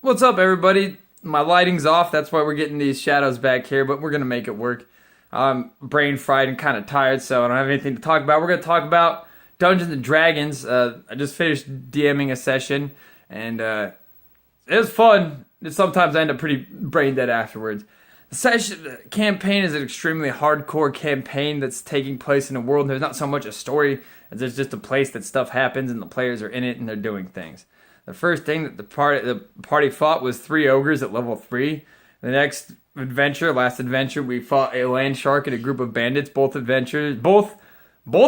What's up, everybody? My lighting's off. That's why we're getting these shadows back here, but we're going to make it work. I'm brain fried and kind of tired, so I don't have anything to talk about. We're going to talk about Dungeons and Dragons. I just finished DMing a session, and it was fun. Sometimes I end up pretty brain dead afterwards. The campaign is an extremely hardcore campaign that's taking place in a world. There's not so much a story as there's just a place that stuff happens and the players are in it and they're doing things. The first thing that the party fought was 3 ogres at level 3. The next last adventure, we fought a land shark and a group of bandits. Both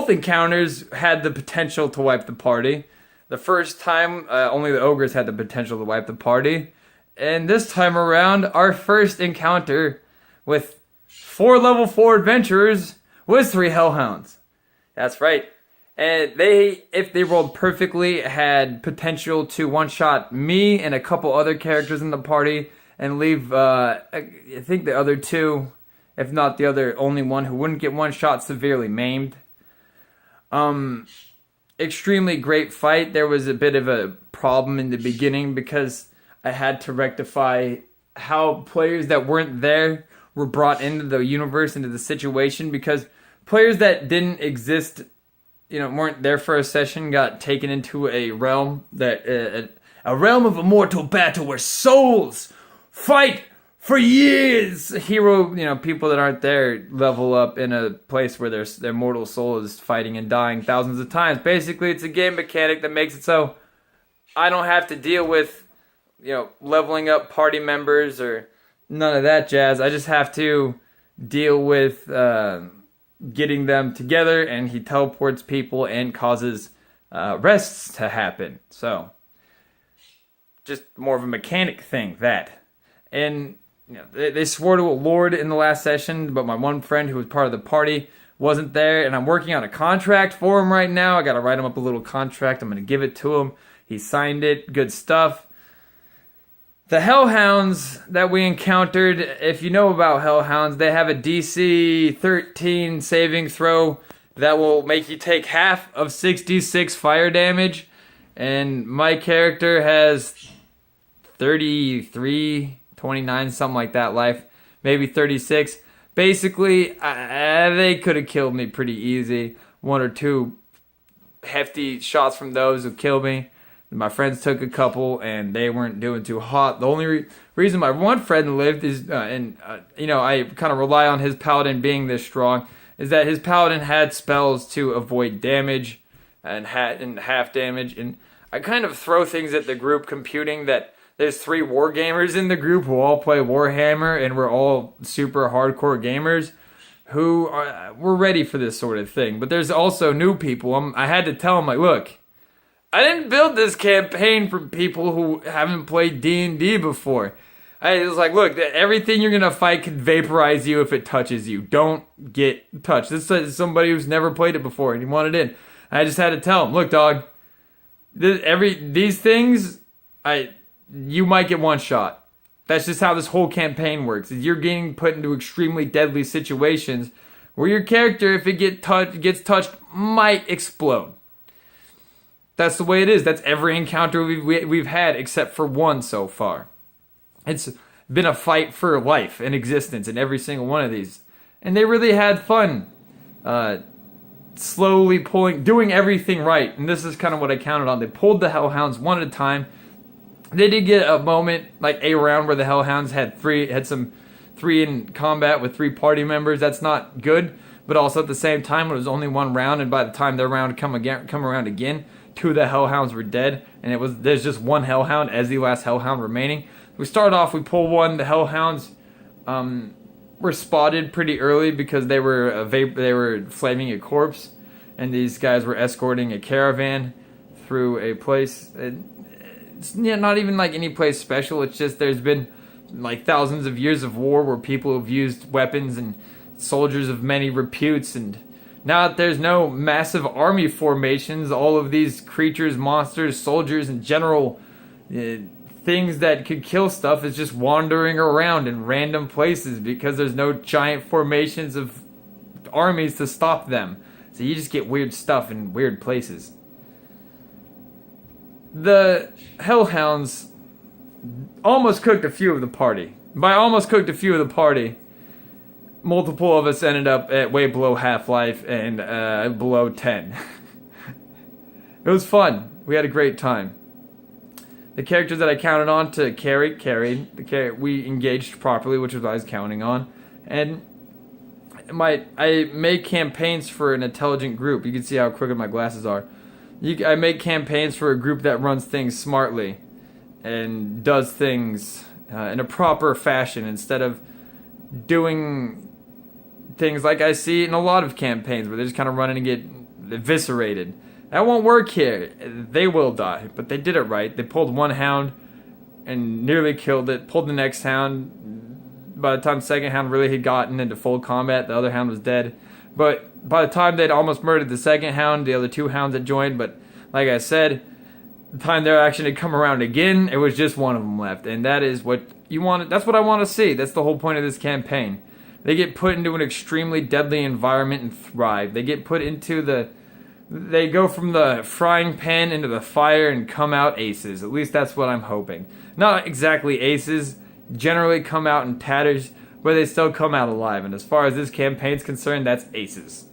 encounters had the potential to wipe the party. The first time, only the ogres had the potential to wipe the party. And this time around, our first encounter with 4 level 4 adventurers was 3 hellhounds. That's right. And if they rolled perfectly, had potential to one-shot me and a couple other characters in the party and leave, I think the other 2, if not the other only one who wouldn't get one-shot, severely maimed. Extremely great fight. There was a bit of a problem in the beginning because I had to rectify how players that weren't there were brought into the universe, into the situation, because players that didn't exist, weren't there for a session, got taken into a realm a realm of immortal battle where souls fight for years. People that aren't there level up in a place where their mortal soul is fighting and dying thousands of times. Basically, it's a game mechanic that makes it so I don't have to deal with leveling up party members or none of that jazz. I just have to deal with getting them together, and he teleports people and causes rests to happen. So, just more of a mechanic thing, that. And they swore to a lord in the last session, but my one friend who was part of the party wasn't there, and I'm working on a contract for him right now. I gotta write him up a little contract. I'm gonna give it to him. He signed it. Good stuff. The Hellhounds that we encountered, if you know about Hellhounds, they have a DC 13 saving throw that will make you take half of 66 fire damage. And my character has 33, 29, something like that life. Maybe 36. Basically, they could have killed me pretty easy. 1 or 2 hefty shots from those would kill me. My friends took a couple, and they weren't doing too hot. The only reason my one friend lived is, I kind of rely on his paladin being this strong, is that his paladin had spells to avoid damage and half damage. And I kind of throw things at the group, computing that there's 3 war gamers in the group who all play Warhammer, and we're all super hardcore gamers who we're ready for this sort of thing. But there's also new people. I had to tell them, like, look, I didn't build this campaign for people who haven't played D&D before. I was like, look, everything you're going to fight can vaporize you if it touches you. Don't get touched. This is somebody who's never played it before and he wanted in. I just had to tell him, look, dog, these things, you might get one shot. That's just how this whole campaign works. You're getting put into extremely deadly situations where your character, if it gets touched, might explode. That's the way it is. That's every encounter we've had except for one so far. It's been a fight for life and existence in every single one of these. And they really had fun. Slowly doing everything right. And this is kind of what I counted on. They pulled the Hellhounds one at a time. They did get a moment, like a round, where the Hellhounds had 3 in combat with 3 party members. That's not good. But also at the same time, it was only 1 round, and by the time their round come around again, 2 of the Hellhounds were dead, and there's just 1 Hellhound as the last Hellhound remaining. We start off, we pull 1. The Hellhounds were spotted pretty early because they were flaming a corpse, and these guys were escorting a caravan through a place. It's not even like any place special. It's just there's been like thousands of years of war where people have used weapons and soldiers of many reputes, and now that there's no massive army formations, all of these creatures, monsters, soldiers, and general things that could kill stuff is just wandering around in random places because there's no giant formations of armies to stop them. So you just get weird stuff in weird places. The Hellhounds almost cooked a few of the party. By almost cooked a few of the party, multiple of us ended up at way below Half-Life and below 10. It was fun. We had a great time. The characters that I counted on to carried. We engaged properly, which is what I was counting on. And I make campaigns for an intelligent group. You can see how crooked my glasses are. I make campaigns for a group that runs things smartly and does things in a proper fashion instead of doing things like I see in a lot of campaigns where they just kind of run in and get eviscerated. That won't work here. They will die, but they did it right. They pulled one hound and nearly killed it. Pulled the next hound. By the time the second hound really had gotten into full combat, the other hound was dead. But by the time they'd almost murdered the second hound, the other two hounds had joined. But like I said, the time their action had come around again, it was just one of them left. And that is what you want. That's what I want to see. That's the whole point of this campaign. They get put into an extremely deadly environment and thrive. They get put into they go from the frying pan into the fire and come out aces. At least that's what I'm hoping. Not exactly aces. Generally come out in tatters, but they still come out alive. And as far as this campaign's concerned, that's aces.